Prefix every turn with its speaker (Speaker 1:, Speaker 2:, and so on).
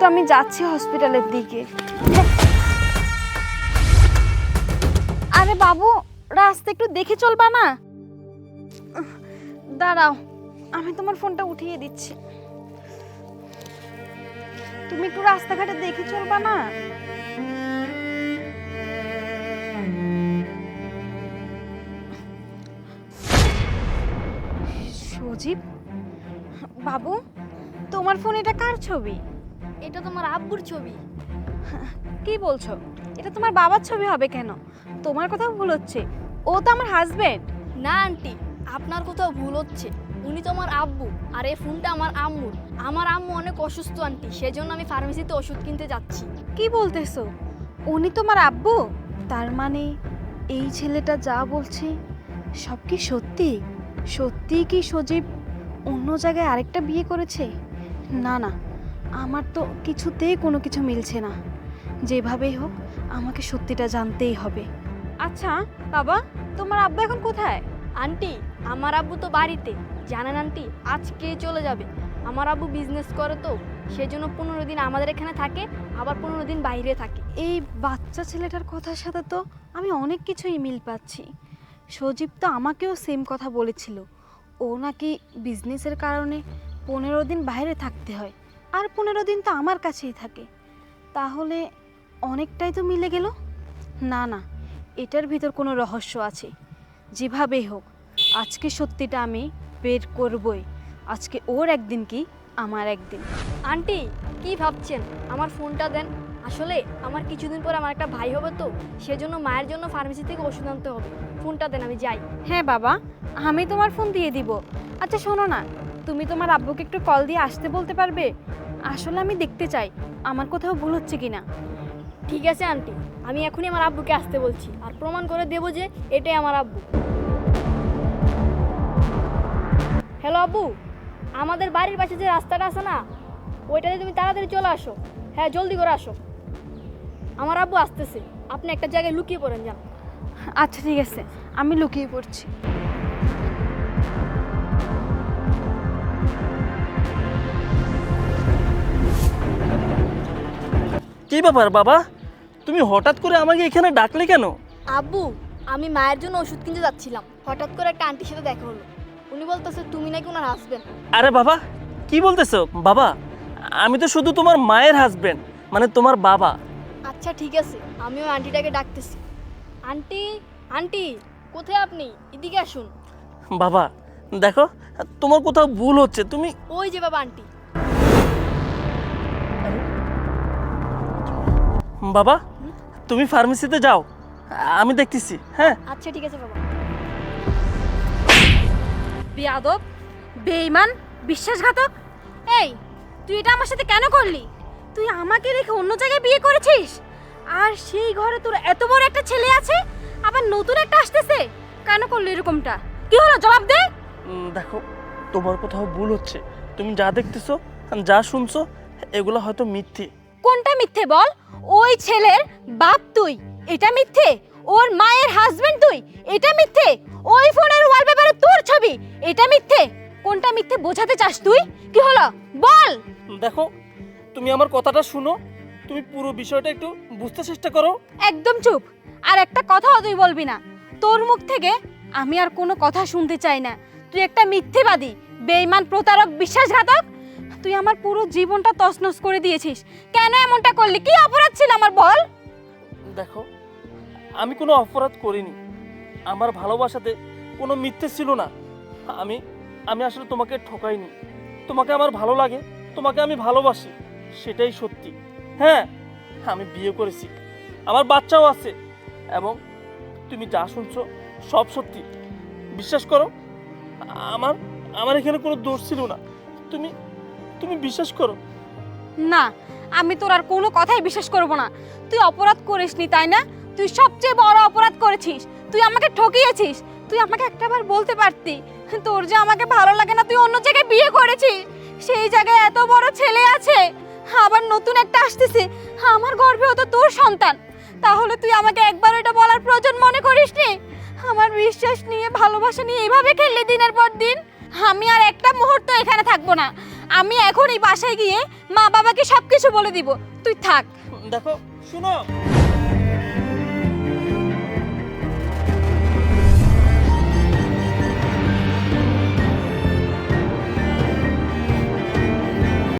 Speaker 1: তো আমি যাচ্ছি হসপিটালের দিকে। আরে বাবু, রাস্তা একটু দেখে চলবা না? দাঁড়াও, আমি তোমার ফোনটা উঠিয়ে দিচ্ছি। তুমি একটু রাস্তাঘাটে দেখে চলবা না? সজীব বাবু, তোমার ফোন, এটা কার ছবি?
Speaker 2: এটা তোমার আব্বুর ছবি।
Speaker 1: কি বলছো? এটা তোমার বাবার ছবি হবে কেন? তোমার কোথাও ভুল হচ্ছে, ও তো আমার হাজবেন্ড।
Speaker 2: না আন্টি, আপনার কোথাও ভুল হচ্ছে। উনি তো আমার আব্বু, আর এই ফোনটা আমার আম্মুর। আমার আম্মু অনেক অসুস্থ আন্টি, সেজন্য আমি ফার্মেসিতে ওষুধ কিনতে যাচ্ছি।
Speaker 1: কি বলতেছো? উনি তোমার আব্বু? তার মানে এই ছেলেটা যা বলছে সব কি সত্যি? সত্যি কি সজীব অন্য জায়গায় আরেকটা বিয়ে করেছে? না না, আমার তো কিছুতেই কোনো কিছু মিলছে না। যেভাবেই হোক আমাকে সত্যিটা জানতেই হবে। আচ্ছা বাবা, তোমার আব্বু এখন কোথায়?
Speaker 2: আন্টি, আমার আব্বু তো বাড়িতে। জানেন আন্টি, আজকে চলে যাবে। আমার আব্বু বিজনেস করে তো, সেজন্য 15 দিন আমাদের এখানে থাকে, আবার 15 দিন বাইরে থাকে।
Speaker 1: এই বাচ্চা ছেলেটার কথার সাথে তো আমি অনেক কিছুই মিল পাচ্ছি। সজীব তো আমাকেও সেম কথা বলেছিল, ও নাকি বিজনেসের কারণে 15 দিন বাইরে থাকতে হয়, আর 15 দিন তো আমার কাছেই থাকে। তাহলে অনেকটাই তো মিলে গেল। না না, এটার ভিতর কোনো রহস্য আছে। যেভাবেই হোক আজকে সত্যিটা আমি বের করবই। আজকে ওর একদিন কি আমার একদিন।
Speaker 2: আন্টি, কি ভাবছেন? আমার ফোনটা দেন। আসলে আমার কিছুদিন পরে আমার একটা ভাই হবে তো, সেজন্য মায়ের জন্য ফার্মেসি থেকে ওষুধ আনতে হবে। ফোনটা দেন, আমি যাই।
Speaker 1: হ্যাঁ বাবা, আমি তোমার ফোন দিয়ে দিব। আচ্ছা শোনো না, তুমি তোমার আব্বুকে একটু কল দিয়ে আসতে বলতে পারবে? আসলে আমি দেখতে চাই আমার কোথাও ভুল হচ্ছে কিনা।
Speaker 2: ঠিক আছে আন্টি, আমি এখনই আমার আব্বুকে আসতে বলছি, আর প্রমাণ করে দেবো যে এটাই আমার আব্বু। হ্যালো আব্বু, আমাদের বাড়ির পাশে যে রাস্তাটা আছে না, ওইটাতে তুমি তাড়াতাড়ি চলে আসো। হ্যাঁ, জলদি করে আসো। আমার আব্বু আসতেছে, আপনি একটা জায়গায় লুকিয়ে পড়েন যান।
Speaker 1: আচ্ছা ঠিক আছে, আমি লুকিয়ে পড়ছি।
Speaker 3: কি ব্যাপার বাবা, তুমি হঠাৎ করে আমাকে এখানে ডাকলে কেন?
Speaker 2: আব্বু, আমি মায়ের জন্য ওষুধ কিনতে যাচ্ছিলাম, হঠাৎ করে একটা আন্টির সাথে দেখা হলো। উনি বলতেছে তুমি নাকি ওনার হাজবেন্ড।
Speaker 3: আরে বাবা, কি বলতেছো বাবা? আমি তো শুধু তোমার মায়ের হাজবেন্ড, মানে তোমার বাবা।
Speaker 2: আচ্ছা ঠিক আছে, আমি ওই আন্টিটাকে ডাকতেছি। আন্টি, আন্টি, কোথায় আপনি? এদিকে আসুন।
Speaker 3: বাবা দেখো, তোমার কোথাও ভুল হচ্ছে। তুমি
Speaker 2: ওই যে বাবা আন্টি।
Speaker 3: বাবা, তুমি ফার্মেসিতে যাও, আমি দেখতেছি। হ্যাঁ
Speaker 2: আচ্ছা ঠিক আছে বাবা।
Speaker 1: বেয়াদব, বেঈমান, বিশ্বাসঘাতক! এই, তুই এটা আমার সাথে কেন করলি? তুই আমাকে রেখে অন্য জায়গায় বিয়ে করেছিস, আর সেই ঘরে তোর এত বড় একটা ছেলে আছে, আবার নতুন একটা আসতেছে। কেন করলি এরকমটা? কি হলো, জবাব দে।
Speaker 3: দেখো, তোমার কোথাও ভুল হচ্ছে। তুমি যা দেখতেছো, যা শুনছো, এগুলো হয়তো মিথ্যে।
Speaker 1: কোনটা মিথ্যে বল? ওই ছেলের বাপ তুই, এটা মিথ্যে। ওর মায়ের হাজবেন্ড তুই, এটা মিথ্যে। ওই ফোনের ওয়ালপেপারে তোর ছবি, এটা মিথ্যে। কোনটা মিথ্যে বোঝাতে চাস তুই? কি হলো বল।
Speaker 3: দেখো, তুমি আমার কথাটা শুনো, তুমি পুরো বিষয়টা একটু বুঝতে চেষ্টা করো।
Speaker 1: একদম চুপ, আর একটা কথাও তুই বলবি না। তোর মুখ থেকে আমি আর কোনো কথা শুনতে চাই না। তুই একটা মিথ্যেবাদী, বেঈমান, প্রতারক, বিশ্বাসঘাতক। তুই আমার পুরো জীবনটা তছনছ করে দিয়েছিস। কেন এমনটা করলি? কি অপরাধ ছিল আমার বল?
Speaker 3: দেখো, আমি কোনো অপরাধ করিনি। আমার ভালোবাসাতে কোনো মিথ্যে ছিল না। আমি আমি আসলে তোমাকে ঠকাইনি। তোমাকে আমার ভালো লাগে, তোমাকে আমি ভালোবাসি, সেটাই সত্যি। হ্যাঁ, আমি বিয়ে করেছি, আমার বাচ্চাও আছে, এবং তুমি যা শুনছো সব সত্যি। বিশ্বাস করো, আমার আমার এখানে কোনো দোষ ছিল না। তুমি তুমি বিশ্বাস করো।
Speaker 1: না, আমি তোর আর কোনো কথাই বিশ্বাস করব না। তুই অপরাধ করিসনি, তাই না? তুই সবচেয়ে বড় অপরাধ করেছিস। তুই আমাকে ঠকিয়েছিস। তুই আমাকে একটাবার বলতে পারতি তোর যে আমাকে ভালো লাগে না, তুই অন্য জায়গায় বিয়ে করেছিস। সেই জায়গায় এত বড় ছেলে আছে, আবার নতুন একটা আসতেছে, আমার গর্ভেও তো তোর সন্তান। তাহলে তুই আমাকে একবার এটা বলার প্রয়োজন মনে করিসনি? আমার বিশ্বাস নিয়ে, ভালোবাসা নিয়ে এভাবে খেললি দিনের পর দিন। আমি আর একটা মুহূর্ত এখানে থাকবো না। আমি এখন এই বাসায় গিয়ে মা বাবাকে সব কিছু বলে দিব। তুই থাক।
Speaker 3: দেখো শুনো